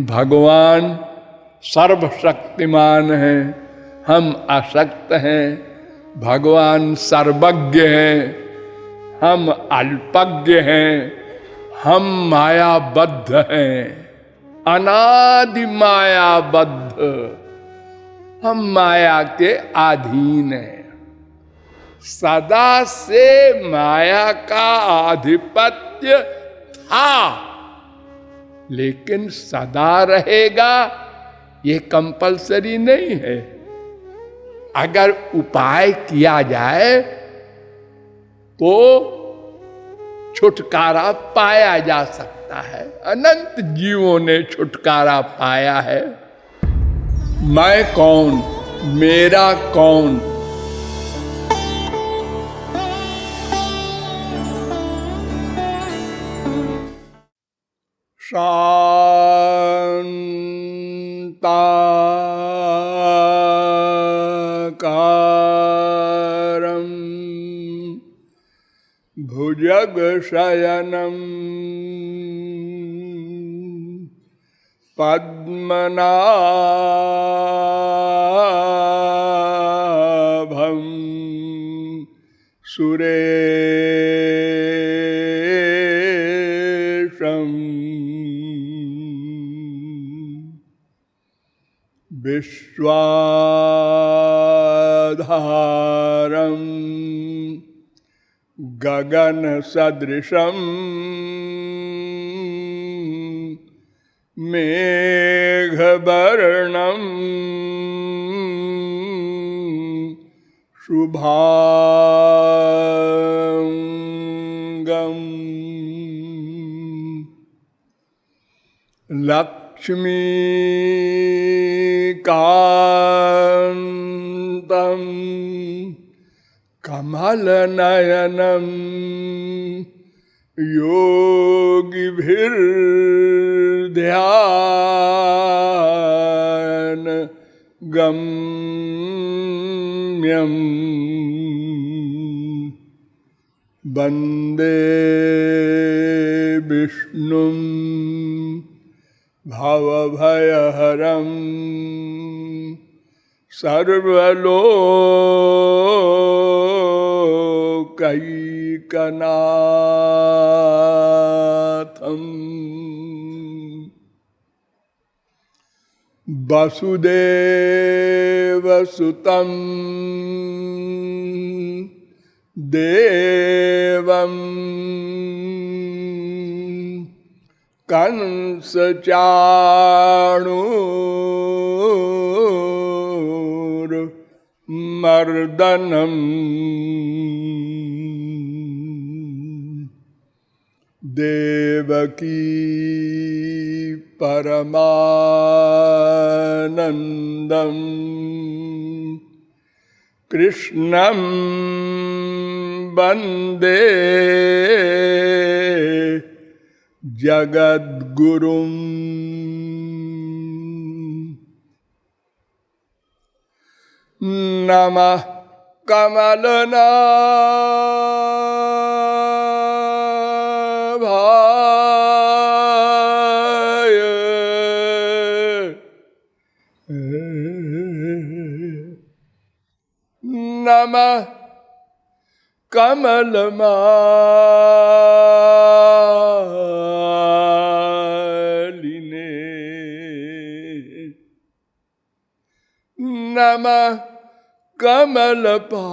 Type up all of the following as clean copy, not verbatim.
भगवान सर्वशक्तिमान हैं, हम अशक्त हैं। भगवान सर्वज्ञ हैं, हम अल्पज्ञ हैं। हम मायाबद्ध हैं, अनादि मायाबद्ध। हम माया के अधीन हैं। सदा से माया का आधिपत्य था, लेकिन सदा रहेगा ये कंपलसरी नहीं है। अगर उपाय किया जाए तो छुटकारा पाया जा सकता है। अनंत जीवों ने छुटकारा पाया है। मैं कौन, मेरा कौन? शान्ताकारं भुजगशयनं पद्मनाभं सुरेशं विश्वाधारं गगनसदृशं मेघवर्णं शुभांगं लक्ष्मीकान्तं कमलनयनं योगिभिर्ध्यान गम्यं वन्दे विष्णुं भवभयहरं सर्वलोकैकनाथं वसुदेवसुतं देवं कंसचाणूरमर्दनं देवकी परमानंदं कृष्णं वन्दे जगद्गुरुं। नमः कमलनाभाय नमः कमलमालिने नमः कमलपादाय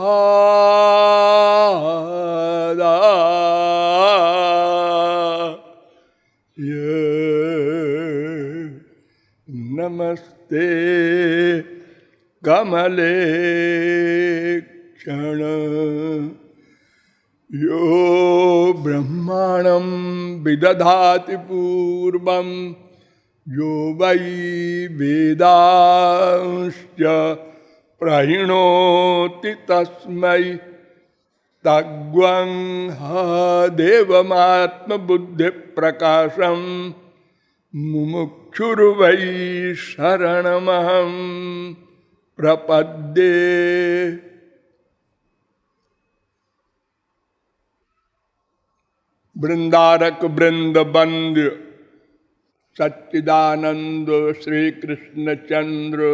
नमस्ते कमलेक्षण यो ब्रह्माणं विदधाति पूर्वं यो वै वेदांश्च प्रहिणोति तस्मै तग्वं देवमात्मबुद्धिप्रकाशं मुमुक्षुर्वै शरणमहं प्रपद्ये। वृंदारक वृंद बंद्य सच्चिदानंद श्री कृष्ण चंद्र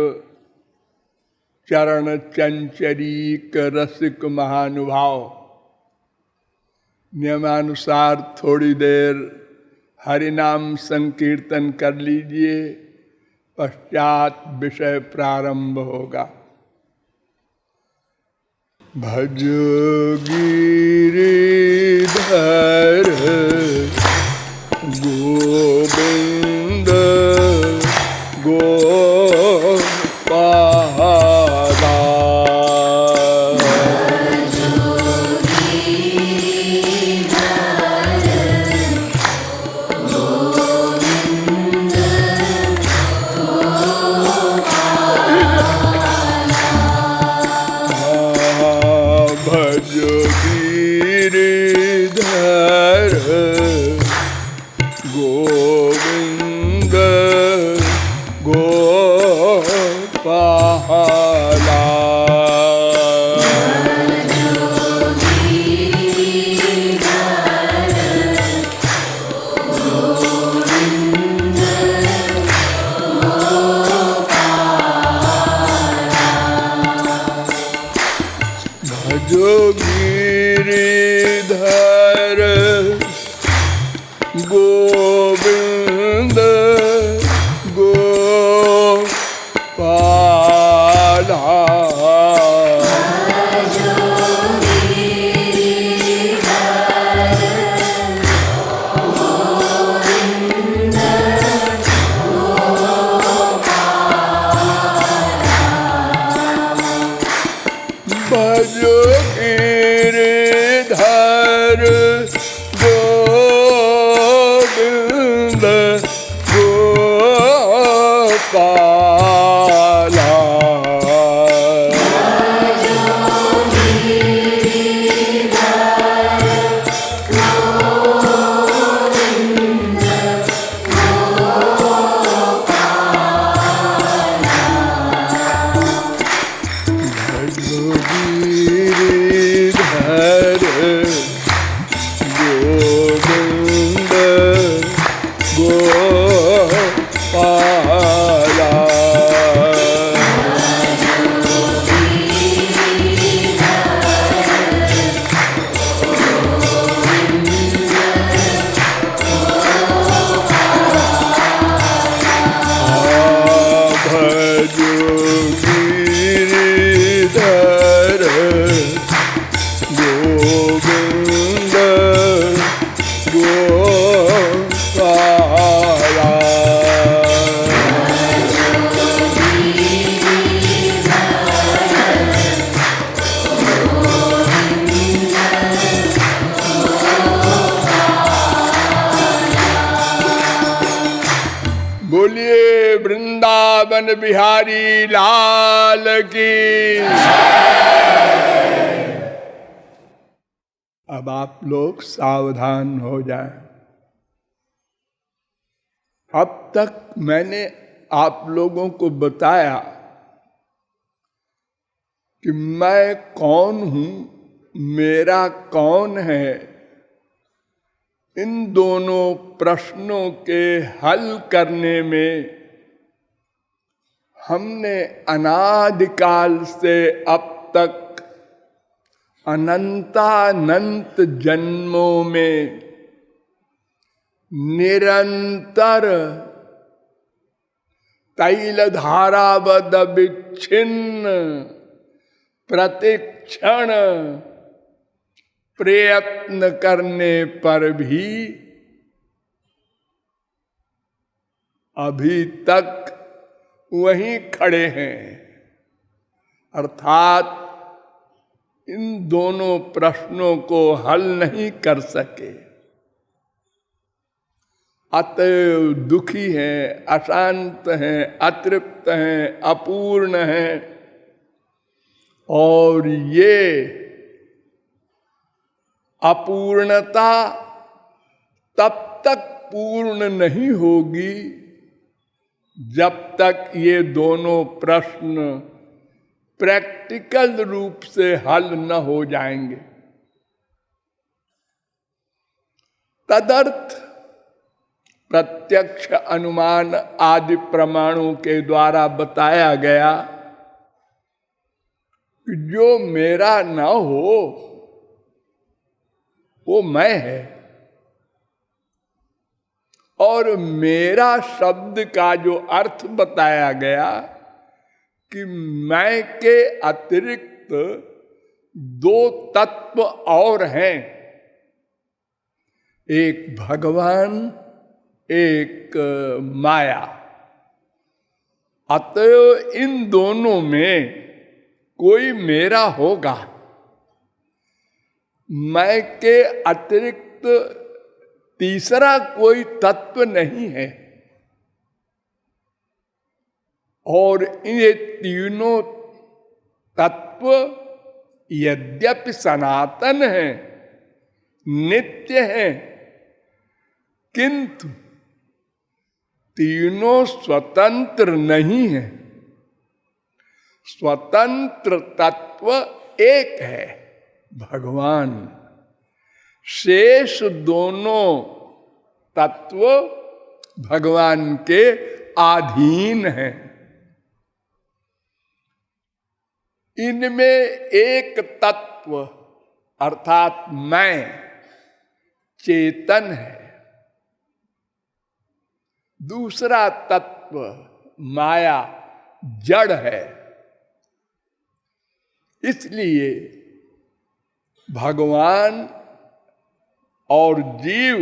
चरण चंचरीक रसिक महानुभाव, नियमानुसार थोड़ी देर हरिनाम संकीर्तन कर लीजिए, पश्चात विषय प्रारंभ होगा। भज गिरिधर गोविंद गोपादा, गोविंद गोपाला। भजो गिरिधर गोविंद गोपाला, भजो गिरिधर गोविंद गोपाला। बोलिए वृंदावन बिहारी लाल की। अब आप लोग सावधान हो जाएं। अब तक मैंने आप लोगों को बताया कि मैं कौन हूं, मेरा कौन है। इन दोनों प्रश्नों के हल करने में हमने अनादिकाल से अब तक अनंतानंत जन्मों में निरंतर तैलधारावद विच्छिन्न प्रतिक्षण प्रयत्न करने पर भी अभी तक वहीं खड़े हैं, अर्थात इन दोनों प्रश्नों को हल नहीं कर सके। अतएव दुखी हैं, अशांत हैं, अतृप्त हैं, अपूर्ण हैं। और ये अपूर्णता तब तक पूर्ण नहीं होगी जब तक ये दोनों प्रश्न प्रैक्टिकल रूप से हल न हो जाएंगे। तदर्थ प्रत्यक्ष अनुमान आदि प्रमाणों के द्वारा बताया गया कि जो मेरा न हो वो मैं है। और मेरा शब्द का जो अर्थ बताया गया कि मैं के अतिरिक्त दो तत्व और हैं, एक भगवान, एक माया। अतः इन दोनों में कोई मेरा होगा। मैं के अतिरिक्त तीसरा कोई तत्व नहीं है। और ये तीनों तत्व यद्यपि सनातन हैं, नित्य हैं, किंतु तीनों स्वतंत्र नहीं है। स्वतंत्र तत्व एक है, भगवान। शेष दोनों तत्व भगवान के अधीन हैं। इनमें एक तत्व अर्थात मैं चेतन है, दूसरा तत्व माया जड़ है। इसलिए भगवान और जीव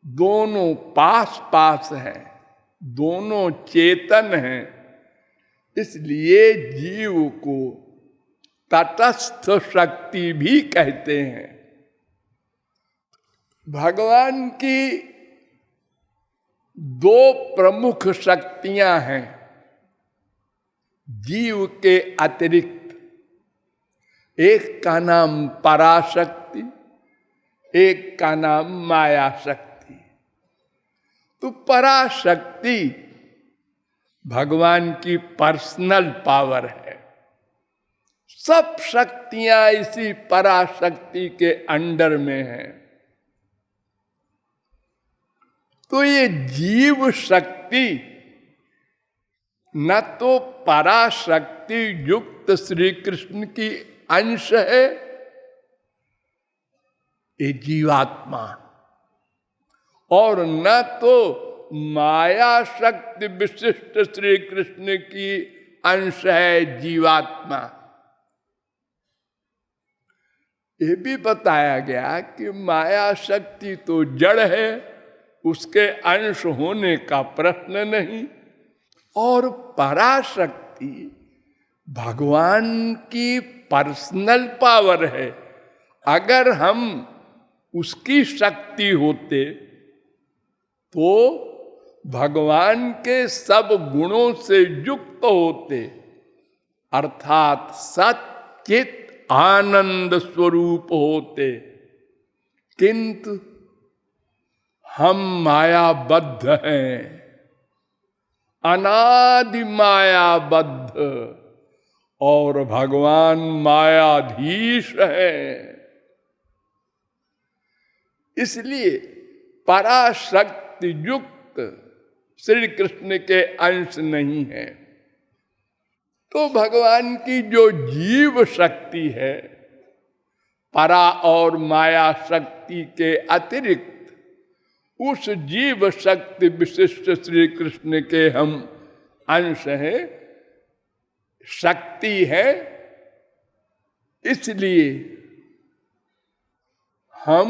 दोनों पास पास हैं, दोनों चेतन हैं। इसलिए जीव को तटस्थ शक्ति भी कहते हैं। भगवान की दो प्रमुख शक्तियां हैं जीव के अतिरिक्त। एक का नाम पराशक्ति, एक का नाम माया शक्ति। तो पराशक्ति भगवान की पर्सनल पावर है। सब शक्तियां इसी पराशक्ति के अंडर में हैं। तो ये जीव शक्ति न तो पराशक्ति युक्त श्री कृष्ण की अंश है, ये जीवात्मा, और न तो माया शक्ति विशिष्ट श्री कृष्ण की अंश है, जीवात्मा। ये भी बताया गया कि माया शक्ति तो जड़ है, उसके अंश होने का प्रश्न नहीं। और पराशक्ति भगवान की पर्सनल पावर है। अगर हम उसकी शक्ति होते तो भगवान के सब गुणों से युक्त होते, अर्थात सच्चित आनंद स्वरूप होते। किंतु हम मायाबद्ध हैं, अनादि मायाबद्ध, और भगवान मायाधीश है। इसलिए पराशक्ति युक्त श्री कृष्ण के अंश नहीं है। तो भगवान की जो जीव शक्ति है, परा और माया शक्ति के अतिरिक्त उस जीव शक्ति विशिष्ट श्री कृष्ण के हम अंश हैं, शक्ति है। इसलिए हम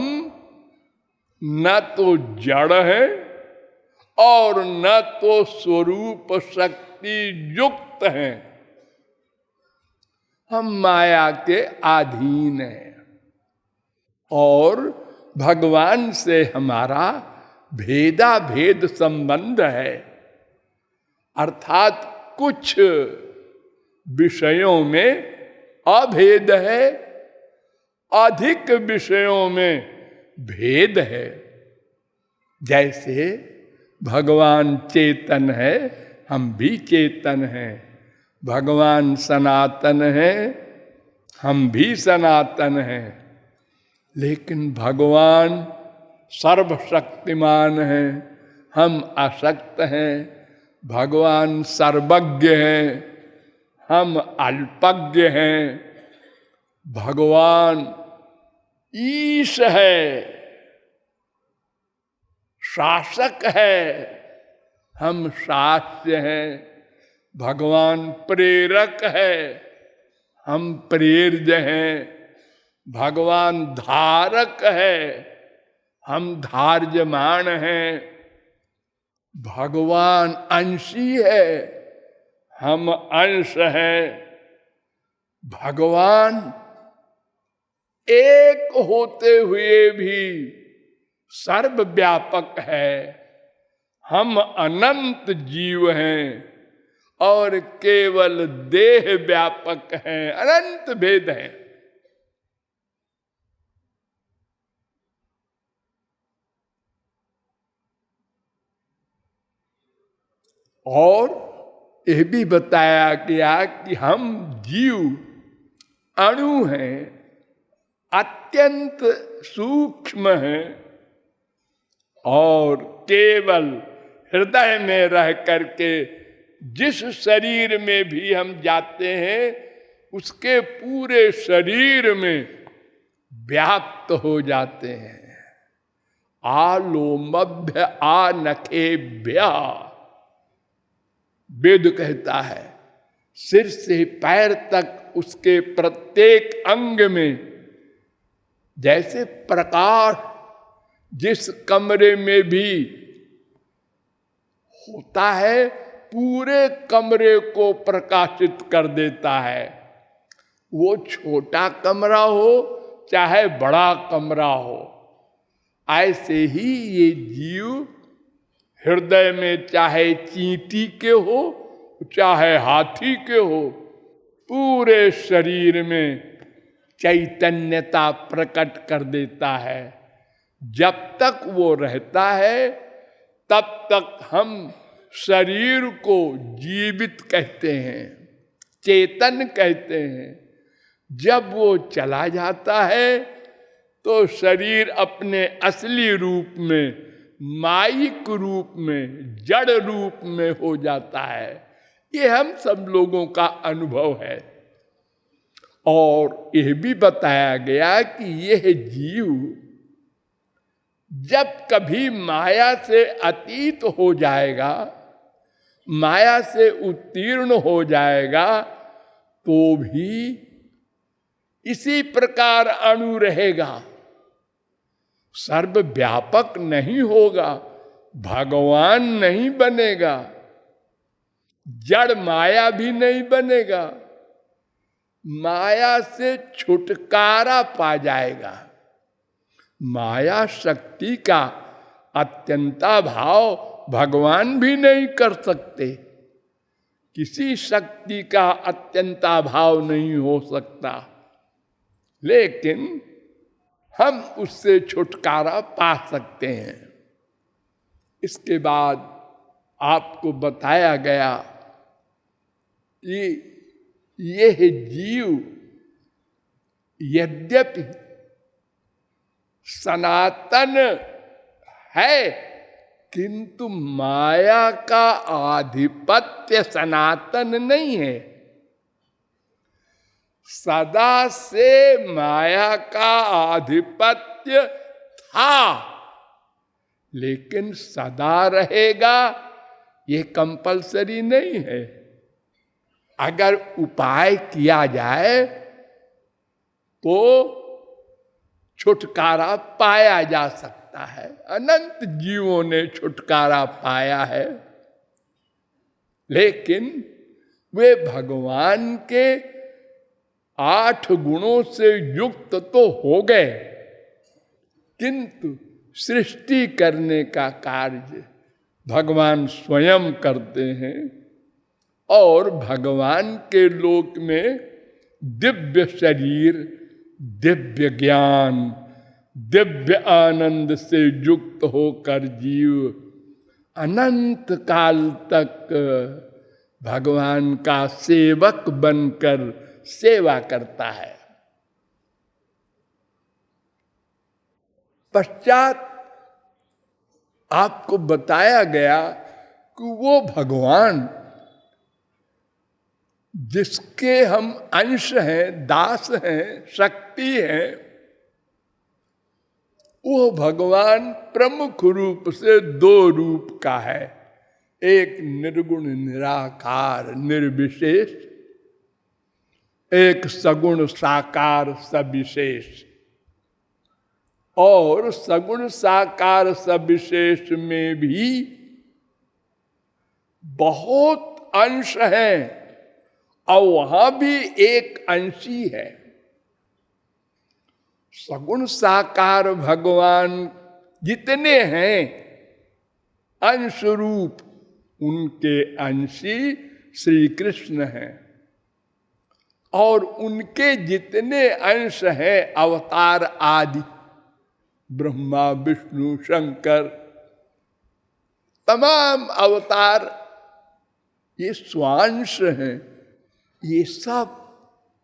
न तो जड़ है और न तो स्वरूप शक्ति युक्त हैं, हम माया के अधीन हैं। और भगवान से हमारा भेदा भेद संबंध है, अर्थात कुछ विषयों में अभेद है, अधिक विषयों में भेद है। जैसे भगवान चेतन है, हम भी चेतन हैं। भगवान सनातन है, हम भी सनातन हैं। लेकिन भगवान सर्वशक्तिमान है, हम आसक्त हैं, भगवान सर्वज्ञ हैं, हम अल्पज्ञ हैं, भगवान ईश है, शासक है, हम शास्य हैं, भगवान प्रेरक है, हम प्रेर्य हैं, भगवान धारक है, हम धार्यमान हैं, भगवान अंशी है, हम अंश हैं, भगवान एक होते हुए भी सर्वव्यापक है, हम अनंत जीव हैं और केवल देह व्यापक हैं, अनंत भेद हैं। और यह भी बताया गया कि हम जीव अणु हैं, अत्यंत सूक्ष्म हैं और केवल हृदय में रह करके जिस शरीर में भी हम जाते हैं उसके पूरे शरीर में व्याप्त हो जाते हैं। आलोमभ्य आनखेभ्य, वेद कहता है, सिर से पैर तक उसके प्रत्येक अंग में जैसे प्रकाश जिस कमरे में भी होता है पूरे कमरे को प्रकाशित कर देता है। वो छोटा कमरा हो चाहे बड़ा कमरा हो, ऐसे ही ये जीव हृदय में चाहे चींटी के हो चाहे हाथी के हो, पूरे शरीर में चैतन्यता प्रकट कर देता है। जब तक वो रहता है तब तक हम शरीर को जीवित कहते हैं, चेतन कहते हैं। जब वो चला जाता है तो शरीर अपने असली रूप में, माइक रूप में, जड़ रूप में हो जाता है। ये हम सब लोगों का अनुभव है। और यह भी बताया गया कि यह जीव जब कभी माया से अतीत हो जाएगा, माया से उत्तीर्ण हो जाएगा, तो भी इसी प्रकार अणु रहेगा, सर्वव्यापक नहीं होगा, भगवान नहीं बनेगा, जड़ माया भी नहीं बनेगा, माया से छुटकारा पा जाएगा। माया शक्ति का अत्यंता भाव भगवान भी नहीं कर सकते, किसी शक्ति का अत्यंता भाव नहीं हो सकता, लेकिन हम उससे छुटकारा पा सकते हैं। इसके बाद आपको बताया गया कि यह जीव यद्यपि सनातन है किंतु माया का आधिपत्य सनातन नहीं है। सदा से माया का आधिपत्य था, लेकिन सदा रहेगा ये कंपलसरी नहीं है। अगर उपाय किया जाए तो छुटकारा पाया जा सकता है। अनंत जीवों ने छुटकारा पाया है, लेकिन वे भगवान के 8 गुणों से युक्त तो हो गए, किंतु सृष्टि करने का कार्य भगवान स्वयं करते हैं। और भगवान के लोक में दिव्य शरीर, दिव्य ज्ञान, दिव्य आनंद से युक्त होकर जीव अनंत काल तक भगवान का सेवक बनकर सेवा करता है। पश्चात आपको बताया गया कि वो भगवान जिसके हम अंश हैं, दास हैं, शक्ति हैं, वो भगवान प्रमुख रूप से दो रूप का है। एक निर्गुण निराकार निर्विशेष, एक सगुण साकार सविशेष। और सगुण साकार सविशेष में भी बहुत अंश हैं और वहां भी एक अंशी है। सगुण साकार भगवान जितने हैं अंश रूप, उनके अंशी श्री कृष्ण हैं। और उनके जितने अंश हैं अवतार आदि, ब्रह्मा विष्णु शंकर, तमाम अवतार ये स्वांश हैं। ये सब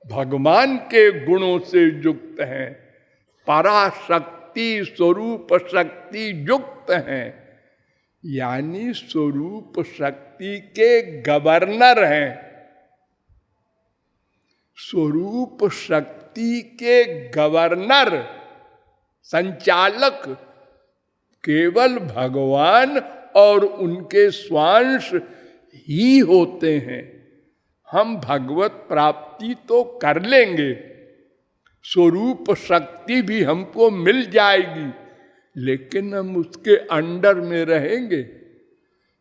भगवान के गुणों से युक्त हैं, पराशक्ति स्वरूप शक्ति युक्त हैं, यानी स्वरूप शक्ति के गवर्नर हैं। स्वरूप शक्ति के गवर्नर, संचालक केवल भगवान और उनके स्वांश ही होते हैं। हम भगवत प्राप्ति तो कर लेंगे, स्वरूप शक्ति भी हमको मिल जाएगी, लेकिन हम उसके अंडर में रहेंगे,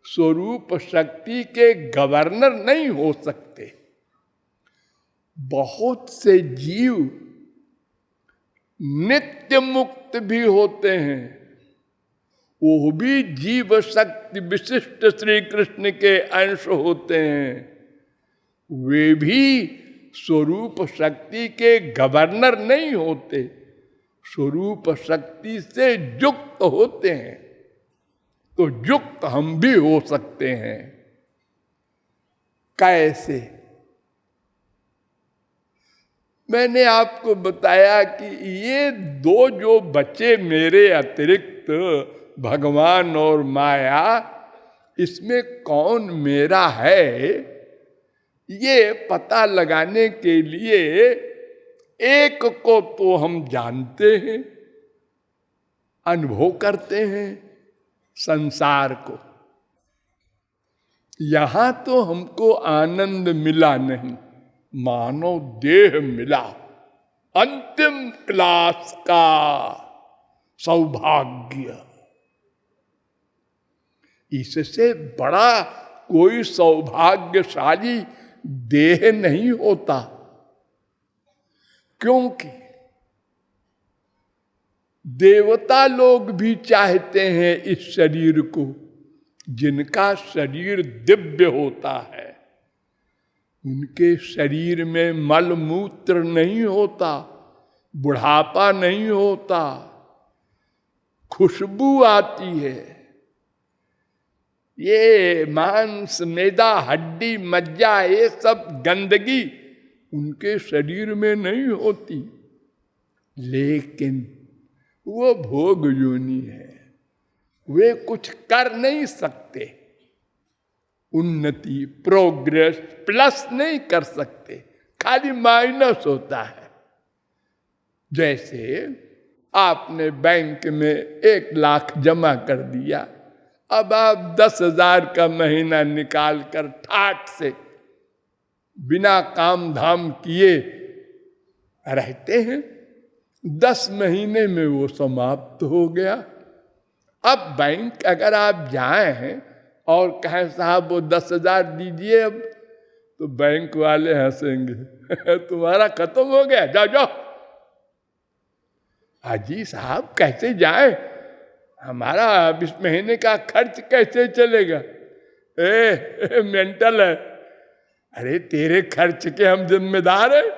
स्वरूप शक्ति के गवर्नर नहीं हो सकते। बहुत से जीव नित्य मुक्त भी होते हैं, वो भी जीव शक्ति विशिष्ट श्री कृष्ण के अंश होते हैं। वे भी स्वरूप शक्ति के गवर्नर नहीं होते, स्वरूप शक्ति से युक्त होते हैं। तो युक्त हम भी हो सकते हैं। कैसे? मैंने आपको बताया कि ये दो जो बचे मेरे अतिरिक्त, भगवान और माया, इसमें कौन मेरा है, ये पता लगाने के लिए एक को तो हम जानते हैं, अनुभव करते हैं संसार को। यहां तो हमको आनंद मिला नहीं, मानव देह मिला, अंतिम क्लास का सौभाग्य। इससे बड़ा कोई सौभाग्यशाली देह नहीं होता, क्योंकि देवता लोग भी चाहते हैं इस शरीर को, जिनका शरीर दिव्य होता है। उनके शरीर में मल मूत्र नहीं होता, बुढ़ापा नहीं होता, खुशबू आती है। ये मांस मेदा हड्डी मज्जा ये सब गंदगी उनके शरीर में नहीं होती, लेकिन वो भोग योनि है, वे कुछ कर नहीं सकते, उन्नति प्रोग्रेस प्लस नहीं कर सकते, खाली माइनस होता है। जैसे आपने बैंक में 1 लाख जमा कर दिया, अब आप 10,000 का महीना निकाल कर ठाट से बिना काम धाम किए रहते हैं, 10 महीने में वो समाप्त हो गया। अब बैंक अगर आप जाए हैं और कहें साहब वो 10,000 दीजिए, अब तो बैंक वाले हंसेंगे तुम्हारा खत्म हो गया, जाओ जाओ। हाजी साहब कैसे जाए, हमारा इस महीने का खर्च कैसे चलेगा? मेंटल है। अरे तेरे खर्च के हम जिम्मेदार हैं।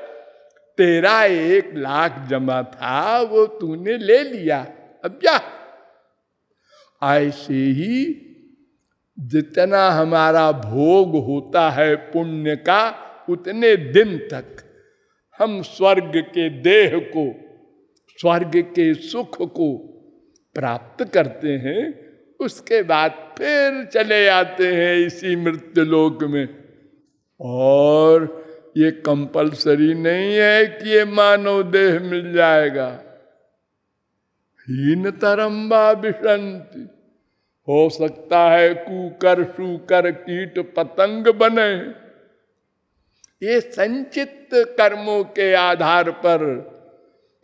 तेरा 1 लाख जमा था, वो तूने ले लिया, अब जा। ऐसे ही जितना हमारा भोग होता है पुण्य का, उतने दिन तक हम स्वर्ग के देह को, स्वर्ग के सुख को प्राप्त करते हैं। उसके बाद फिर चले आते हैं इसी मृत्यु लोक में। और ये कंपलसरी नहीं है कि ये मानव देह मिल जाएगा। हीन तरम्बा विशंति, हो सकता है कुकर शूकर कीट पतंग बने। ये संचित कर्मों के आधार पर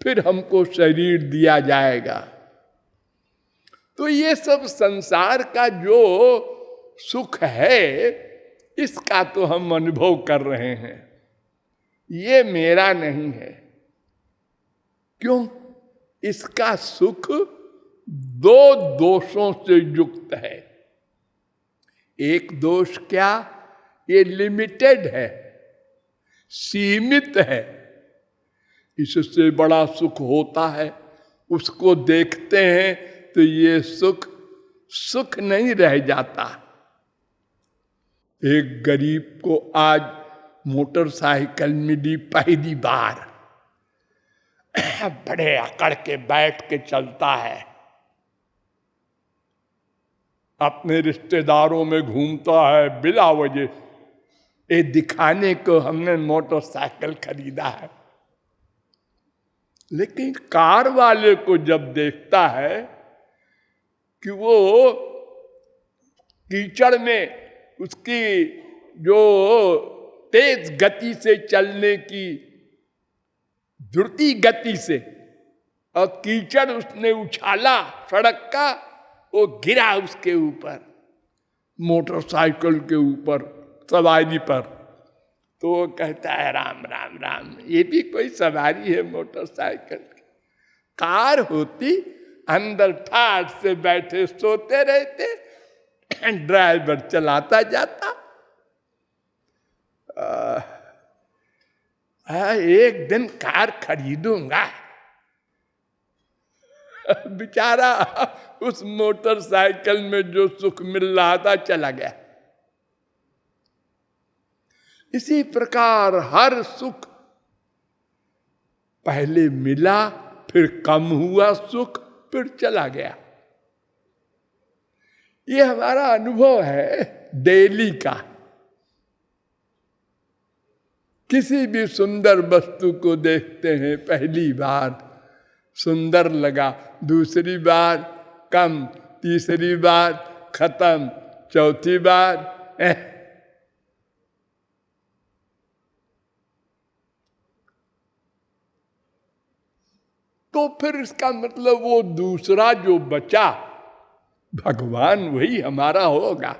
फिर हमको शरीर दिया जाएगा। तो ये सब संसार का जो सुख है, इसका तो हम अनुभव कर रहे हैं, ये मेरा नहीं है। क्यों? इसका सुख दो दोषों से युक्त है। एक दोष क्या? ये लिमिटेड है, सीमित है। इससे बड़ा सुख होता है, उसको देखते हैं तो ये सुख सुख नहीं रह जाता। एक गरीब को आज मोटरसाइकिल मिली पहली बार, बड़े अकड़ के बैठ के चलता है, अपने रिश्तेदारों में घूमता है बिला वजह, ये दिखाने को हमने मोटरसाइकिल खरीदा है। लेकिन कार वाले को जब देखता है कि वो कीचड़ में उसकी जो तेज गति से चलने की द्रुति गति से, और कीचड़ उसने उछाला सड़क का, वो गिरा उसके ऊपर, मोटरसाइकिल के ऊपर सवारी पर, तो वो कहता है राम राम राम, ये भी कोई सवारी है मोटरसाइकिल की। कार होती अंदर ठाठ से बैठे सोते रहते, ड्राइवर चलाता जाता। एक दिन कार खरीदूंगा। बेचारा उस मोटरसाइकिल में जो सुख मिल रहा था चला गया। इसी प्रकार हर सुख पहले मिला, फिर कम हुआ सुख, फिर चला गया। ये हमारा अनुभव है डेली का। किसी भी सुंदर वस्तु को देखते हैं, पहली बार सुंदर लगा, दूसरी बार कम, तीसरी बार खत्म, चौथी बार तो फिर इसका मतलब वो दूसरा जो बचा भगवान वही हमारा होगा।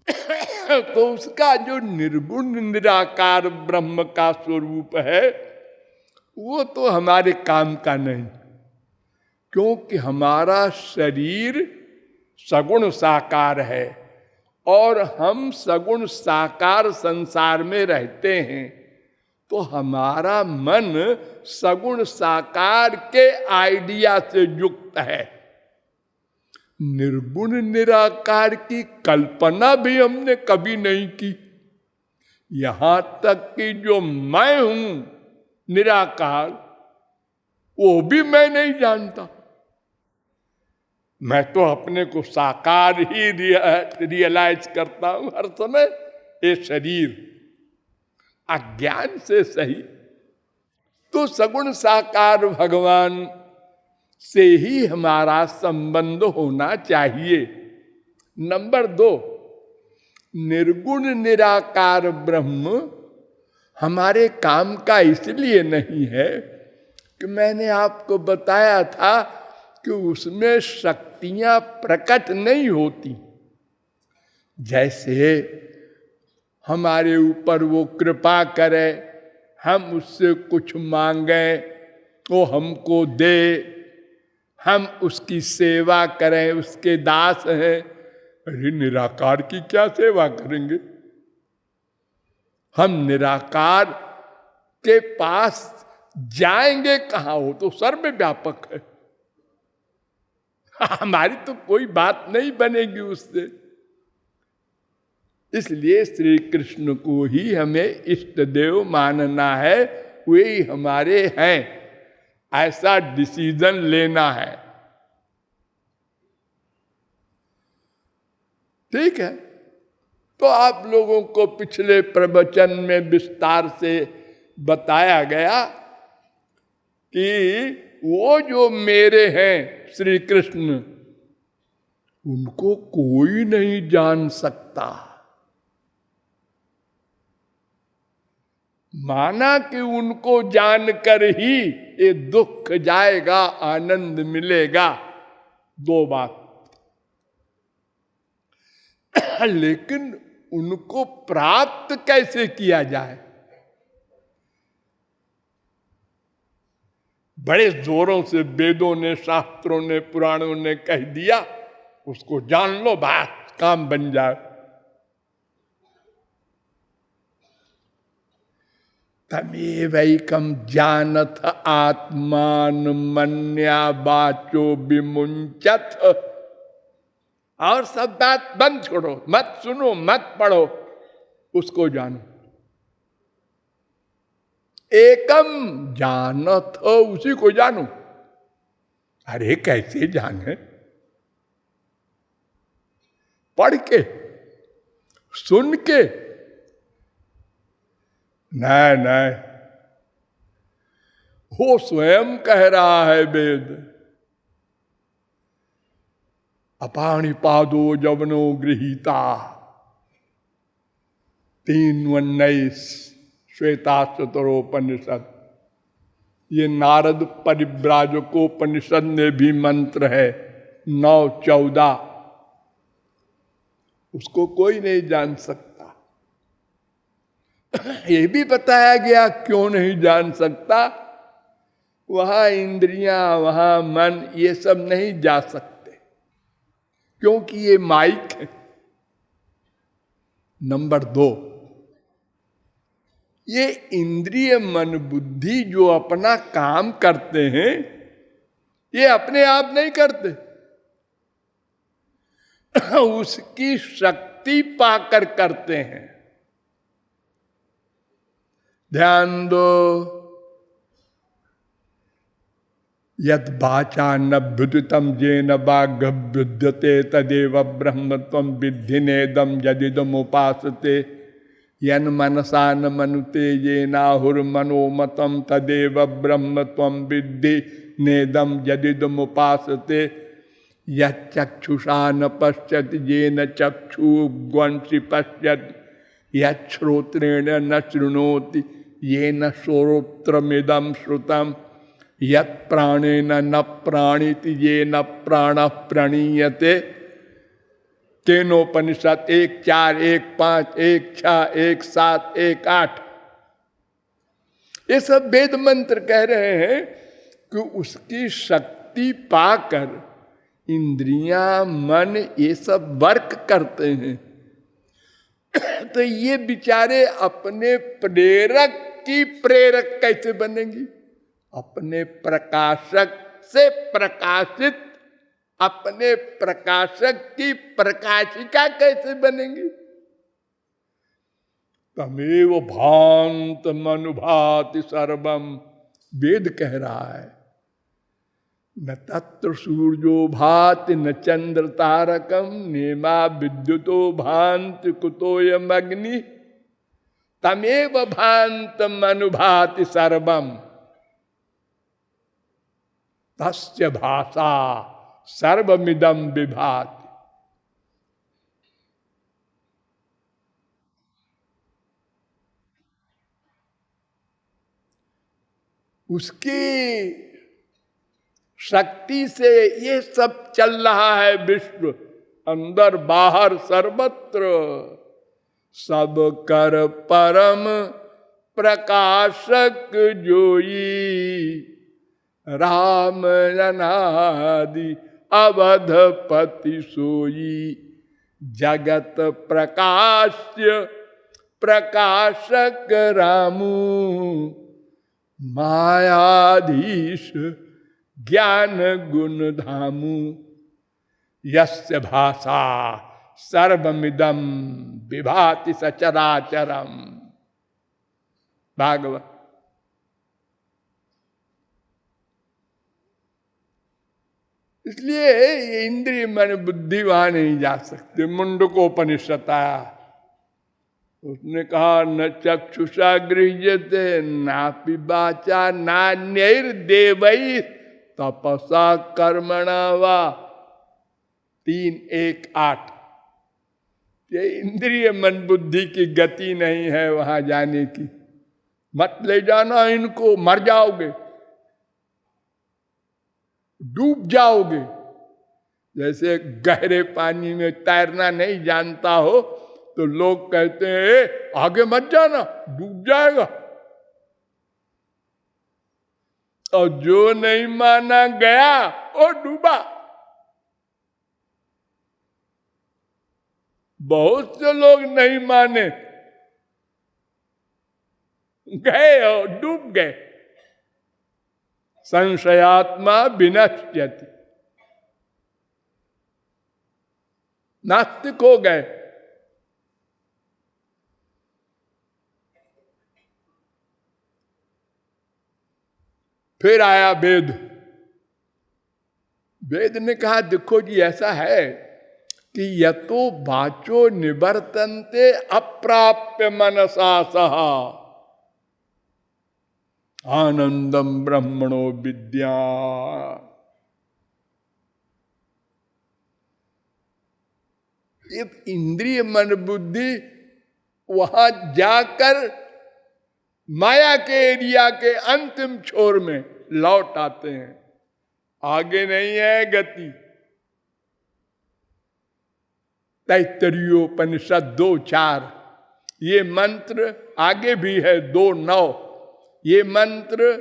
तो उसका जो निर्गुण निराकार ब्रह्म का स्वरूप है वो तो हमारे काम का नहीं, क्योंकि हमारा शरीर सगुण साकार है और हम सगुण साकार संसार में रहते हैं। तो हमारा मन सगुण साकार के आइडिया से युक्त है। निर्गुण निराकार की कल्पना भी हमने कभी नहीं की। यहां तक कि जो मैं हूं निराकार, वो भी मैं नहीं जानता। मैं तो अपने को साकार ही रियलाइज करता हूं हर समय। ये शरीर अज्ञान से सही, तो सगुण साकार भगवान से ही हमारा संबंध होना चाहिए। नंबर 2, निर्गुण निराकार ब्रह्म हमारे काम का इसलिए नहीं है कि मैंने आपको बताया था कि उसमें शक्तियां प्रकट नहीं होती। जैसे हमारे ऊपर वो कृपा करे, हम उससे कुछ मांगे, वो हमको दे, हम उसकी सेवा करें, उसके दास हैं। अरे निराकार की क्या सेवा करेंगे? हम निराकार के पास जाएंगे कहाँ? हो तो सर्वव्यापक है। हमारी तो कोई बात नहीं बनेगी उससे। इसलिए श्री कृष्ण को ही हमें इष्ट देव मानना है, वे हमारे हैं, ऐसा डिसीजन लेना है। ठीक है, तो आप लोगों को पिछले प्रवचन में विस्तार से बताया गया कि वो जो मेरे हैं श्री कृष्ण, उनको कोई नहीं जान सकता। माना कि उनको जानकर ही ये दुख जाएगा, आनंद मिलेगा, दो बात। लेकिन उनको प्राप्त कैसे किया जाए? बड़े जोरों से वेदों ने, शास्त्रों ने, पुराणों ने कह दिया, उसको जान लो, बस काम बन जाए। तमेवैकम जानथ आत्मान मन्या वाचो विमुंचथ। और सब बात बंद छोड़ो, मत सुनो, मत पढ़ो, उसको जानो। एकम जानथ, उसी को जानो। अरे कैसे जाने? पढ़ के, सुन के? नहीं नहीं, वो स्वयं कह रहा है वेद। अपाणिपादो जवनो गृहीता 3:19 श्वेताश्वतरोपनिषद। ये नारद परिव्राजकोपनिषद में भी मंत्र है 9:14। उसको कोई नहीं जान सकता। ये भी बताया गया क्यों नहीं जान सकता। वहां इंद्रियां, वहां मन, ये सब नहीं जा सकते, क्योंकि ये माइक है। नंबर 2, ये इंद्रिय मन बुद्धि जो अपना काम करते हैं, ये अपने आप नहीं करते। उसकी शक्ति पाकर करते हैं। ध्यान दो, यद वाचा नभ्युदितम येन वाग्भ्युद्यते तदेव ब्रह्म त्वं विद्धि नेदम यदिदम उपासते यन मनसा न मनुते येनाहुर्मनोमतम तदेव ब्रह्म त्वं विद्धि नेदम यदिदम उपासते यक्षुषा न पश्यत येन चक्षुर्वंशी पश्यत यश्रोत्रेण न शृणोति येन श्रोत्रमिदं श्रुतम् यत् प्राणेन न प्राणिति येन प्राणः प्रणीयते। केनोपनिषद 1:4, 1:5, 1:6, 1:7, 1:8। ये सब वेद मंत्र कह रहे हैं कि उसकी शक्ति पाकर इंद्रियां, मन, ये सब वर्क करते हैं। तो ये बिचारे अपने प्रेरक की प्रेरक कैसे बनेंगी? अपने प्रकाशक से प्रकाशित, अपने प्रकाशक की प्रकाशिका कैसे बनेंगी? तमेव भांत मनुभाति सर्वम, वेद कह रहा है। न तत्र सूर्यो भाति न चंद्र तारकम नेमा विद्युतो भांति कुतोयम अग्नि तमेव भांत मनुभाति सर्वम तस्य भाषा सर्वमिदं विभाति। उसकी शक्ति से ये सब चल रहा है विश्व, अंदर बाहर सर्वत्र। सब कर परम प्रकाशक जोई राम अनादि अवधपति सोई जगत प्रकाश्य प्रकाशक रामू मायाधीश ज्ञान गुण धामु यस्य भाषा सर्वमिदं विभाति सचराचरम। भागवत। इसलिए ये इंद्रिय मन बुद्धि वहां नहीं जा सकते। मुंडकोपनिषद आया, उसने कहा न चक्षुषा गृह्यते नापि वाचा नान्यैर्देवैः तपसा कर्मणा वा। 3:1:8। ये इंद्रिय मन बुद्धि की गति नहीं है वहां जाने की। मत ले जाना इनको, मर जाओगे, डूब जाओगे। जैसे गहरे पानी में तैरना नहीं जानता हो तो लोग कहते हैं आगे मत जाना, डूब जाएगा। और जो नहीं माना गया वो डूबा। बहुत से लोग नहीं माने, गए और डूब गए। संशयात्मा विनश्यति, नास्तिक हो गए। फिर आया वेद। वेद ने कहा देखो जी ऐसा है कि यतो वाचो निवर्तन्ते अप्राप्य मनसा सहा आनंदम ब्रह्मणो विद्या। ये इंद्रिय मन बुद्धि वहां जाकर माया के एरिया के अंतिम छोर में लौट आते हैं, आगे नहीं है गति। तैत्तरीयोपनिषद 2:4 ये मंत्र आगे भी है 2:9। ये मंत्र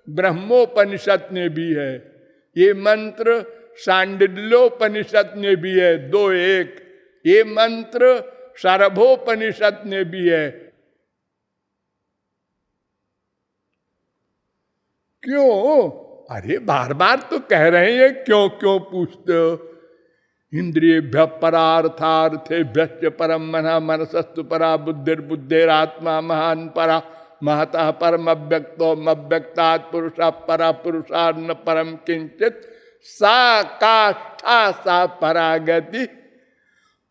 ब्रह्मोपनिषद में भी है, ये मंत्र शांडिल्योपनिषद में भी है 2:1। ये मंत्र शारभोपनिषद में भी है। क्यों? अरे बार बार तो कह रहे हैं, क्यों क्यों पूछते हो? इंद्रियभ्य परार्थार्थेभ्यश्च परम मनः मनसस्तु परा बुद्धिर्बुद्धिरात्मा महान परा महतः परम अव्यक्तो अव्यक्तात् पुरुषः परा पुरुषात् न परम किंचित सा काष्ठा सा परागति।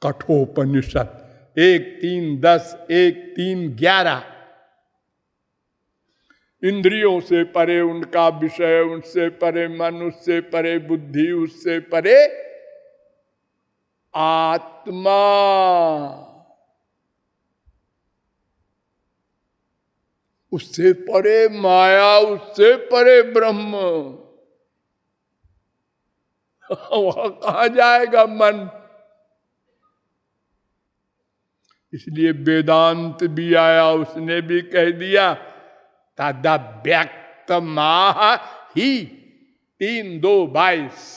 कठोपनिषद 1:3-10 1:3-11। इंद्रियों से परे उनका विषय, उनसे परे मन, उससे परे बुद्धि, उससे परे आत्मा। उससे परे माया, उससे परे ब्रह्म। वहां कहां जाएगा मन? इसलिए वेदांत भी आया, उसने भी कह दिया तदव्यक्त माह ही 3:2-22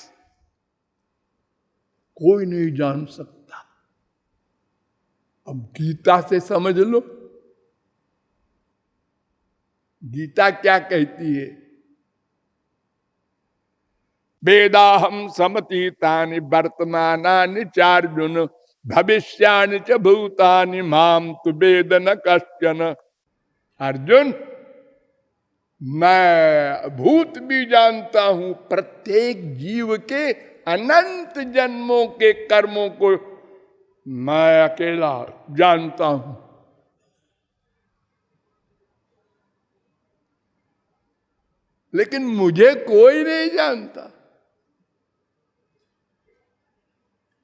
कोई नहीं जान सकता। अब गीता से समझ लो, गीता क्या कहती है? वेदाहम समतीतानि वर्तमानानि चार्जुन भविष्यानि च भूतानि माम तु वेद न कश्चन। अर्जुन मैं भूत भी जानता हूं, प्रत्येक जीव के अनंत जन्मों के कर्मों को मैं अकेला जानता हूं। लेकिन मुझे कोई नहीं जानता।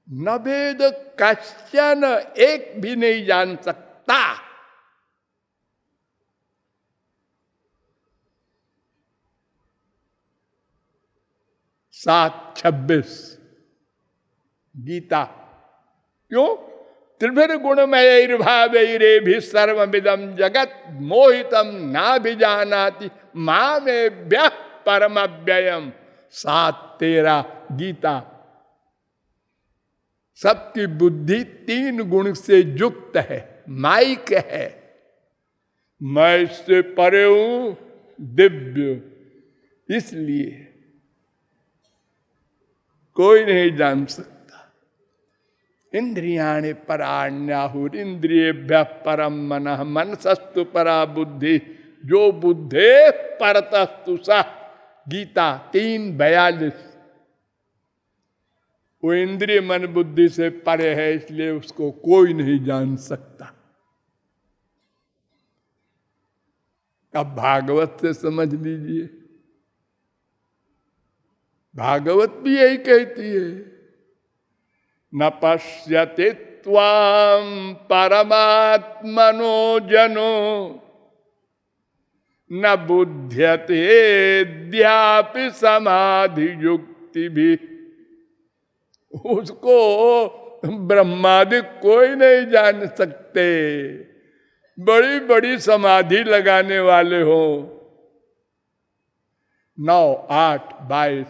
न वेद कश्चन, एक भी नहीं जान सकता। सात 26 गीता। क्यों? त्रिभिर गुणमयैर्भावैरे भी सर्वमिदं जगत मोहितम ना भी जानाति मामेभ्यः परमव्ययम्। 7:13 गीता। सबकी बुद्धि 3 गुण से युक्त है, माइक है। मैं इससे परे हूं, दिव्य, इसलिए कोई नहीं जान सकता। इंद्रियाणि पराण्याहुर इंद्रियेभ्यः परम मनः मनसस्तु परा बुद्धि जो बुद्धे परतस्तु सा। गीता 3:42। वो इंद्रिय मन बुद्धि से परे है, इसलिए उसको कोई नहीं जान सकता। अब भागवत से समझ लीजिए, भागवत भी यही कहती है, न पश्यति त्वां परमात्मनो जनो न बुध्यते द्यापि समाधि युक्ति भी। उसको ब्रह्मादि कोई नहीं जान सकते, बड़ी बड़ी समाधि लगाने वाले हो। 9, 8, 22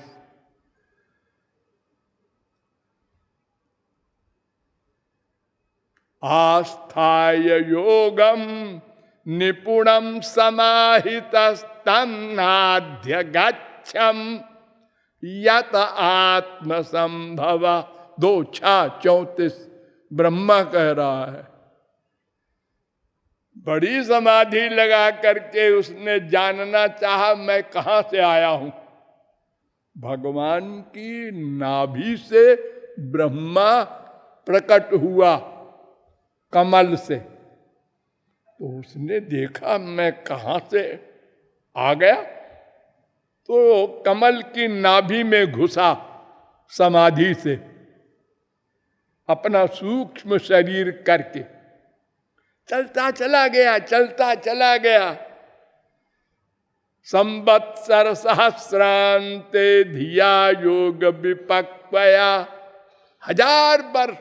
आस्थाय योगम निपुणम समाहितस्तन्नाद्य गच्छम यत आत्म संभव। 2:34 ब्रह्मा कह रहा है। बड़ी समाधि लगा करके उसने जानना चाहा मैं कहां से आया हूं। भगवान की नाभि से ब्रह्मा प्रकट हुआ कमल से, तो उसने देखा मैं कहां से आ गया, तो कमल की नाभि में घुसा समाधि से, अपना सूक्ष्म शरीर करके चलता चला गया, चलता चला गया। संवत्सर सहस्रांते धिया योग विपक्वया, 1000 वर्ष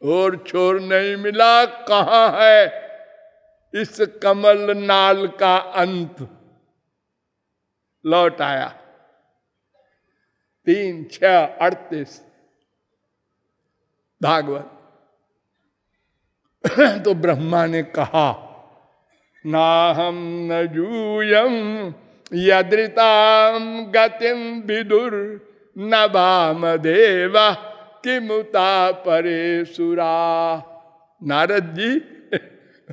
और छोर नहीं मिला। कहां है इस कमल नाल का अंत? लौट आया। 3, 6, 38 भागवत। तो ब्रह्मा ने कहा नाहम न यूयम यदृताम गतिम विदुर न वाम देवा किमुता परे सुरा। नारद जी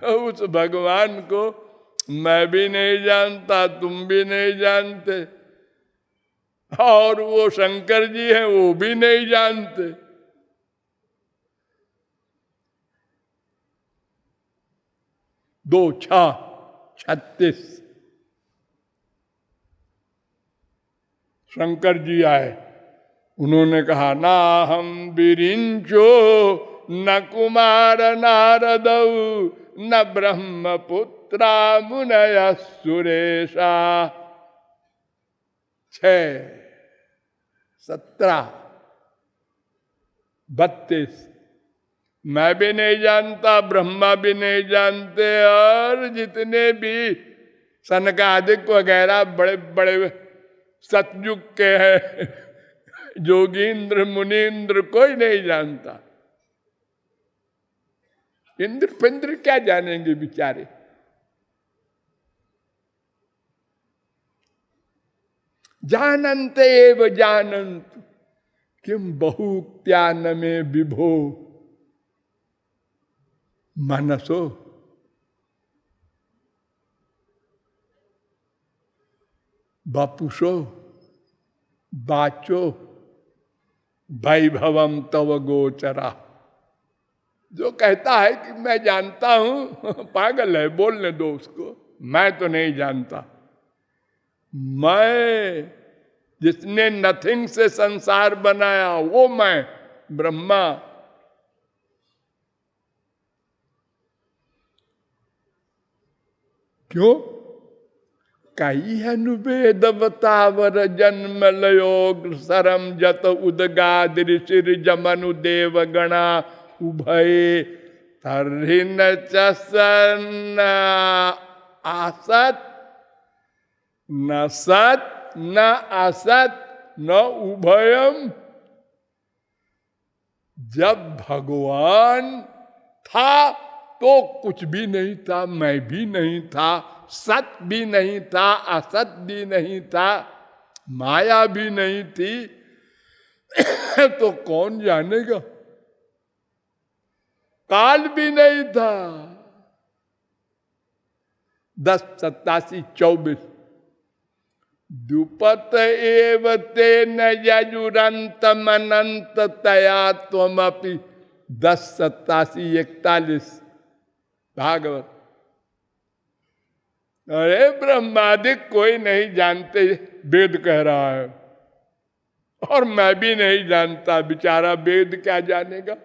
उस भगवान को मैं भी नहीं जानता, तुम भी नहीं जानते, और वो शंकर जी हैं वो भी नहीं जानते। दो 6:36 शंकर जी आए, उन्होंने कहा ना हम विरिंचो न कुमार नारदौ न ब्रह्मपुत्रा मुनय सुरेशा। 6:17 32 मैं भी नहीं जानता, ब्रह्मा भी नहीं जानते, और जितने भी सनकादिक वगैरह बड़े बड़े सतयुग के हैं जोगींद्र मुनीन्द्र, कोई नहीं जानता। इंद्र पिंद्र क्या जानेंगे बेचारे। जानन्ते एव जानन्तु किम बहुक्त्यान में विभो मनसो। वपुषो वाचो वैभवम तव गोचरा। जो कहता है कि मैं जानता हूं पागल है, बोलने दो उसको। मैं तो नहीं जानता। मैं जिसने नथिंग से संसार बनाया वो मैं ब्रह्मा। क्यों? कई अनुवेदवतावर जन्म लयोग सरम जत उदगाद ऋषिर जमनु देव गणा उभय तर्हिन सन आसत न सत न असत न उभयम। जब भगवान था तो कुछ भी नहीं था, मैं भी नहीं था, सत भी नहीं था, असत भी नहीं था, माया भी नहीं थी तो कौन जानेगा। काल भी नहीं था। 10, 87, 24 दुपत एव ते न यजुरंतमनंत तया त्वमपि 10:87-41 भागवत। अरे ब्रह्मादिक कोई नहीं जानते, वेद कह रहा है, और मैं भी नहीं जानता, बेचारा वेद क्या जानेगा।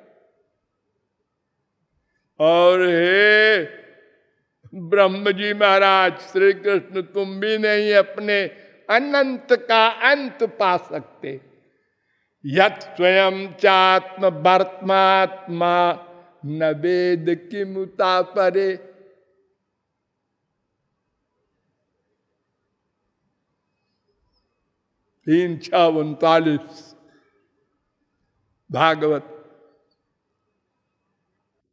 और हे ब्रह्म जी महाराज, श्री कृष्ण तुम भी नहीं अपने अनंत का अंत पा सकते। यत् स्वयं चात्म वर्त्मात्मा न वेद किमुता परे। तीन 6:39 भागवत।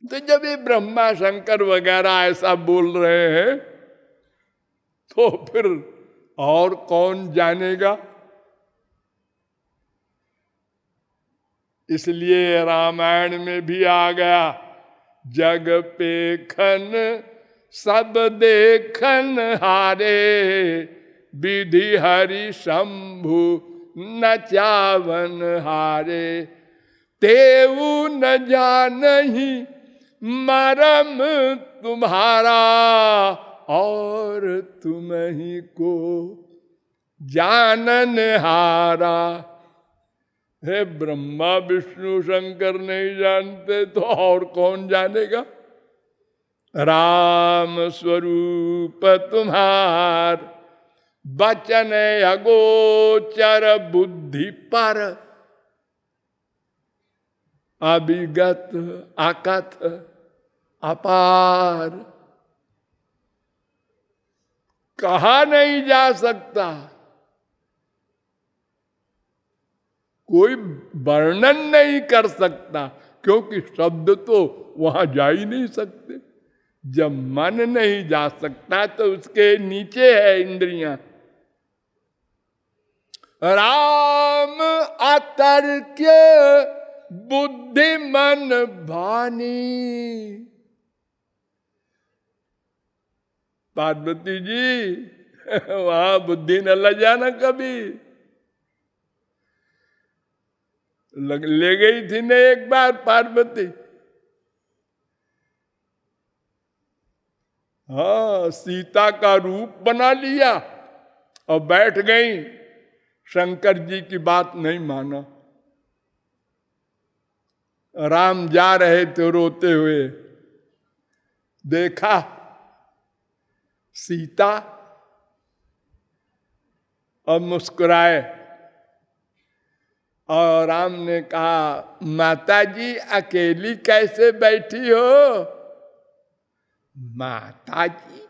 तो जब ये ब्रह्मा शंकर वगैरह ऐसा बोल रहे हैं तो फिर और कौन जानेगा। इसलिए रामायण में भी आ गया, जग पेखन सब देखन हारे, विधि हरि शंभु न चावन हारे। तेऊ न जानहि मरम तुम्हारा, और तुम ही को जानन हारा। हे ब्रह्मा विष्णु शंकर नहीं जानते तो और कौन जानेगा। राम स्वरूप तुम्हार, बचन अगोचर बुद्धि पर, अभिगत अकथ अपार। कहा नहीं जा सकता, कोई वर्णन नहीं कर सकता, क्योंकि शब्द तो वहां जा ही नहीं सकते। जब मन नहीं जा सकता तो उसके नीचे है इंद्रियां। राम अतर्क्य बुद्धि मन भानी। पार्वती जी वहां बुद्धि न ल जाना कभी। ले गई थी न एक बार पार्वती। हाँ, सीता का रूप बना लिया और बैठ गई। शंकर जी की बात नहीं माना। राम जा रहे थे रोते हुए, देखा सीता और मुस्कुराए। और राम ने कहा, माता जी अकेली कैसे बैठी हो। माता जी,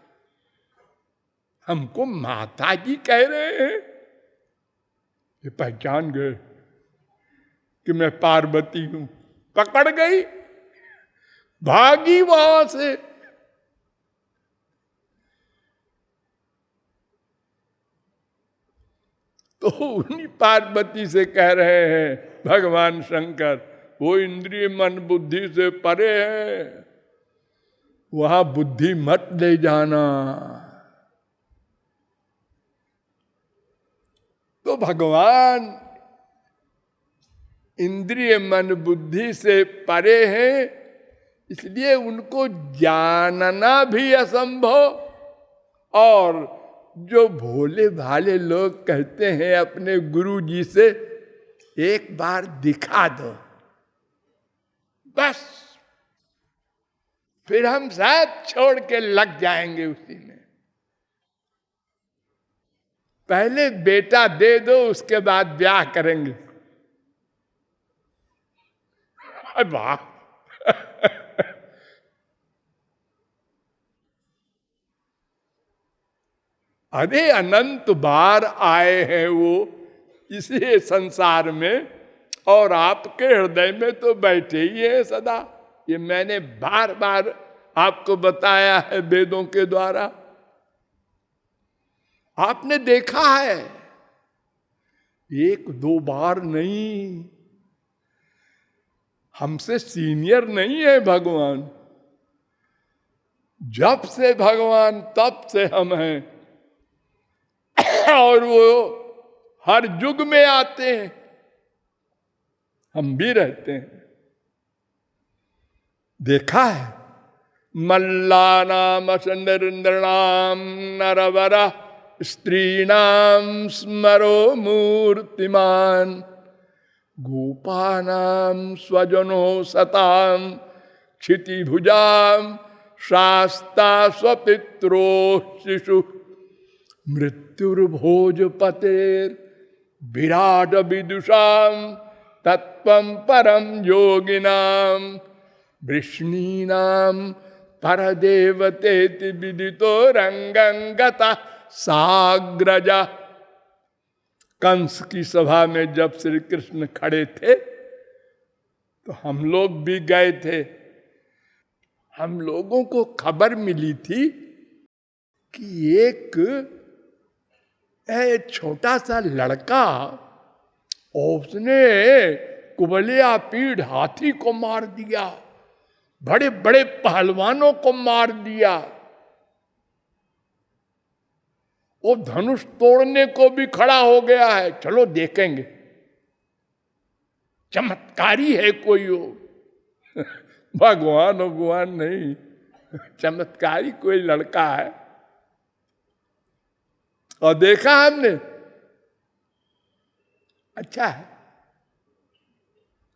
हमको माता जी कह रहे हैं। ये पहचान गए कि मैं पार्वती हूं। पकड़ गई, भागी वहां से। तो उन्हीं पार्वती से कह रहे हैं भगवान शंकर, वो इंद्रिय मन बुद्धि से परे है, वहां बुद्धि मत ले जाना। तो भगवान इंद्रिय मन बुद्धि से परे हैं, इसलिए उनको जानना भी असंभव। और जो भोले भाले लोग कहते हैं अपने गुरु जी से, एक बार दिखा दो बस, फिर हम साथ छोड़ के लग जाएंगे उसी में। पहले बेटा दे दो, उसके बाद ब्याह करेंगे। वाह अरे अनंत बार आए हैं वो इसी संसार में, और आपके हृदय में तो बैठे ही है सदा। ये मैंने बार बार आपको बताया है वेदों के द्वारा, आपने देखा है, एक दो बार नहीं। हमसे सीनियर नहीं है भगवान। जब से भगवान तब से हम हैं। और वो हर युग में आते हैं, हम भी रहते हैं। देखा है मल्लानाम असनृणाम नरवरा स्त्रीणाम स्मरो मूर्तिमान गोपानाम स्वजनो सताम क्षितिभुजाम शास्ता स्वपित्रो शिशु मृत्युर्भोजपतेर विराट विदुषाम तत्वं परम योगिनाम वृष्णीनाम परदेवतेति विदितो रंगंगता साग्रजा। कंस की सभा में जब श्री कृष्ण खड़े थे तो हम लोग भी गए थे। हम लोगों को खबर मिली थी कि एक छोटा सा लड़का, उसने कुबलिया पीढ़ हाथी को मार दिया, बड़े बड़े पहलवानों को मार दिया, वो धनुष तोड़ने को भी खड़ा हो गया है। चलो देखेंगे, चमत्कारी है कोई हो। भगवान भगवान नहीं, चमत्कारी कोई लड़का है। और देखा हमने, अच्छा है,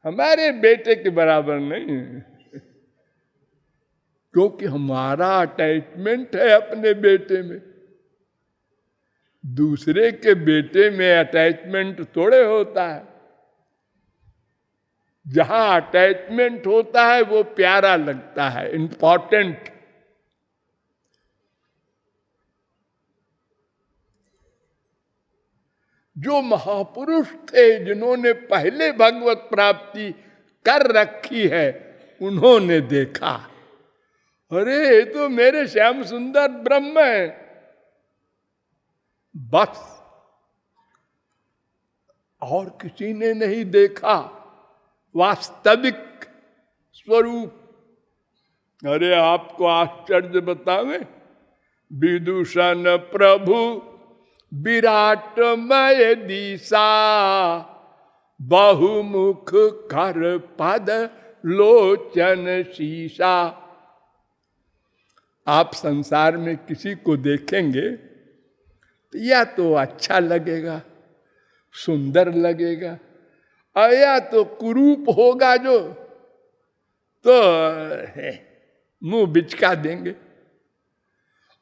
हमारे बेटे के बराबर नहीं है, क्योंकि हमारा अटैचमेंट है अपने बेटे में। दूसरे के बेटे में अटैचमेंट थोड़े होता है। जहां अटैचमेंट होता है वो प्यारा लगता है, इंपॉर्टेंट। जो महापुरुष थे, जिन्होंने पहले भगवत प्राप्ति कर रखी है, उन्होंने देखा, अरे ये तो मेरे श्याम सुंदर ब्रह्म है। बस और किसी ने नहीं देखा वास्तविक स्वरूप। अरे आपको आश्चर्य बतावे, विदूषण प्रभु विराटमय दिशा बहुमुख कर पद लोचन शीशा। आप संसार में किसी को देखेंगे तो या तो अच्छा लगेगा, सुंदर लगेगा, और या तो कुरूप होगा जो, तो मुंह बिचका देंगे,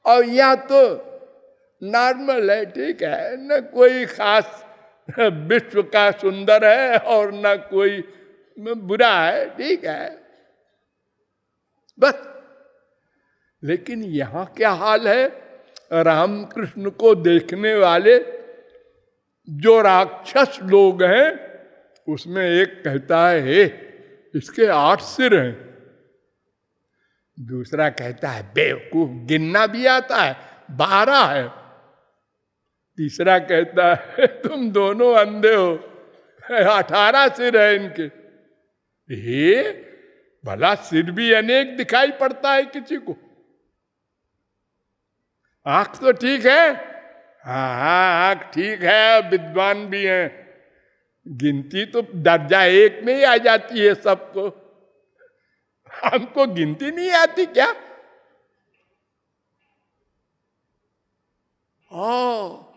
और या तो नॉर्मल है, ठीक है, न कोई खास विश्व का सुंदर है और न कोई बुरा है, ठीक है, बस। लेकिन यहां क्या हाल है, रामकृष्ण को देखने वाले जो राक्षस लोग हैं, उसमें एक कहता है हे, इसके 8 सिर हैं। दूसरा कहता है बेवकूफ, गिनना भी आता है, 12 है। तीसरा कहता है तुम दोनों अंधे हो, 18 सिर है इनके। हे भला सिर भी अनेक दिखाई पड़ता है किसी को। आंख तो ठीक है, हाँ आंख ठीक है, विद्वान भी हैं, गिनती तो दर्जा 1 में ही आ जाती है सबको। हमको गिनती नहीं आती क्या? हाँ,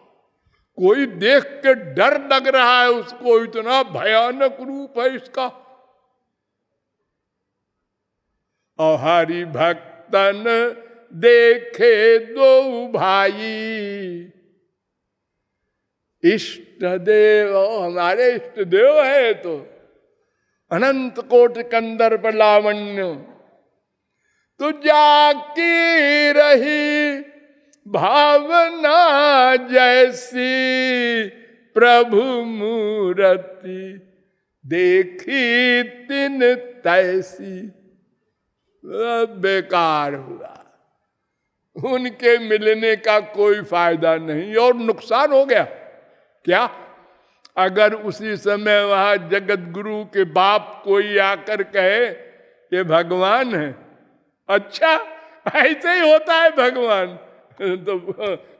कोई देख के डर लग रहा है उसको, इतना भयानक रूप है इसका। और हरि भक्तन देखे 2 भाई, इष्ट देव, हमारे इष्ट देव है तो अनंत कोटि कंदर्प लावण्य, तो जाकी रही भावना जैसी, प्रभु मूर्ति देखी तिन तैसी। बेकार हुआ, उनके मिलने का कोई फायदा नहीं, और नुकसान हो गया। क्या? अगर उसी समय वहां जगत गुरु के बाप कोई आकर कहे ये भगवान है, अच्छा ऐसे ही होता है भगवान, तो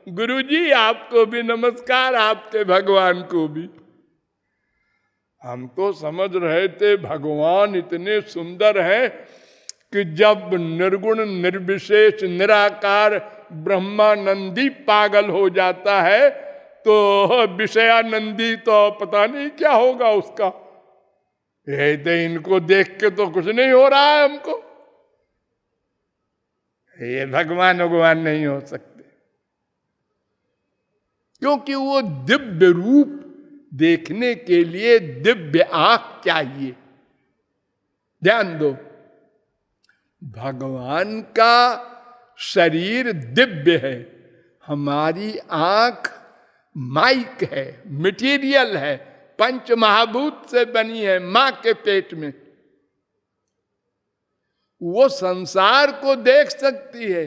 गुरुजी आपको भी नमस्कार, आपके भगवान को भी। हम तो समझ रहे थे भगवान इतने सुंदर हैं कि जब निर्गुण निर्विशेष निराकार ब्रह्मानंदी पागल हो जाता है तो विषयानंदी तो पता नहीं क्या होगा उसका। ये इनको देख के तो कुछ नहीं हो रहा है हमको, ये भगवान नहीं हो सकते, क्योंकि वो दिव्य रूप देखने के लिए दिव्य आंख चाहिए। ध्यान दो, भगवान का शरीर दिव्य है, हमारी आंख माइक है, मटेरियल है, पंच महाभूत से बनी है मां के पेट में। वो संसार को देख सकती है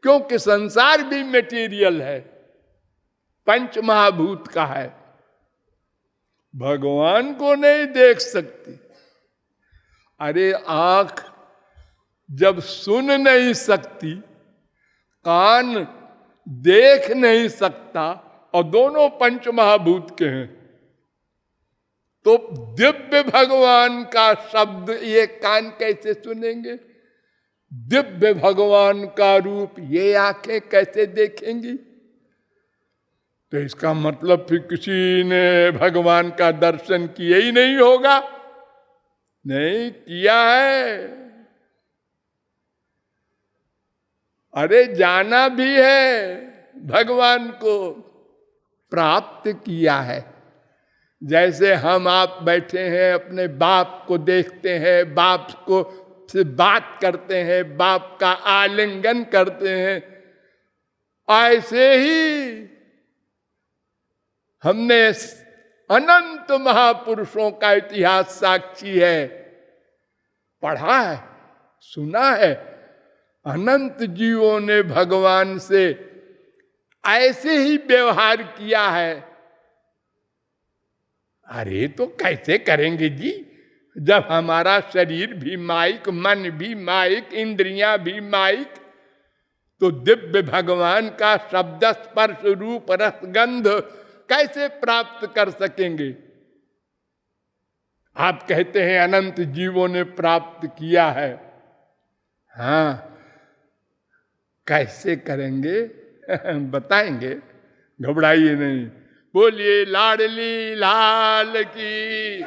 क्योंकि संसार भी मटेरियल है, पंच महाभूत का है। भगवान को नहीं देख सकती। अरे आंख जब सुन नहीं सकती, कान देख नहीं सकता, और दोनों पंच महाभूत के हैं, तो दिव्य भगवान का शब्द ये कान कैसे सुनेंगे? दिव्य भगवान का रूप ये आंखें कैसे देखेंगी? तो इसका मतलब फिर किसी ने भगवान का दर्शन किया ही नहीं होगा। नहीं किया है। अरे जाना भी है, भगवान को प्राप्त किया है। जैसे हम आप बैठे हैं, अपने बाप को देखते हैं, बाप को से बात करते हैं, बाप का आलिंगन करते हैं, ऐसे ही हमने अनंत महापुरुषों का इतिहास साक्षी है, पढ़ा है, सुना है। अनंत जीवों ने भगवान से ऐसे ही व्यवहार किया है। अरे तो कैसे करेंगे जी, जब हमारा शरीर भी माइक, मन भी माइक, इंद्रियां भी माइक, तो दिव्य भगवान का शब्द स्पर्श रूप रस गंध कैसे प्राप्त कर सकेंगे? आप कहते हैं अनंत जीवों ने प्राप्त किया है। हाँ, कैसे करेंगे बताएंगे, घबराइए नहीं। बोलिए लाडली लाल की।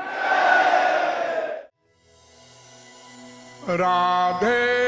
राधे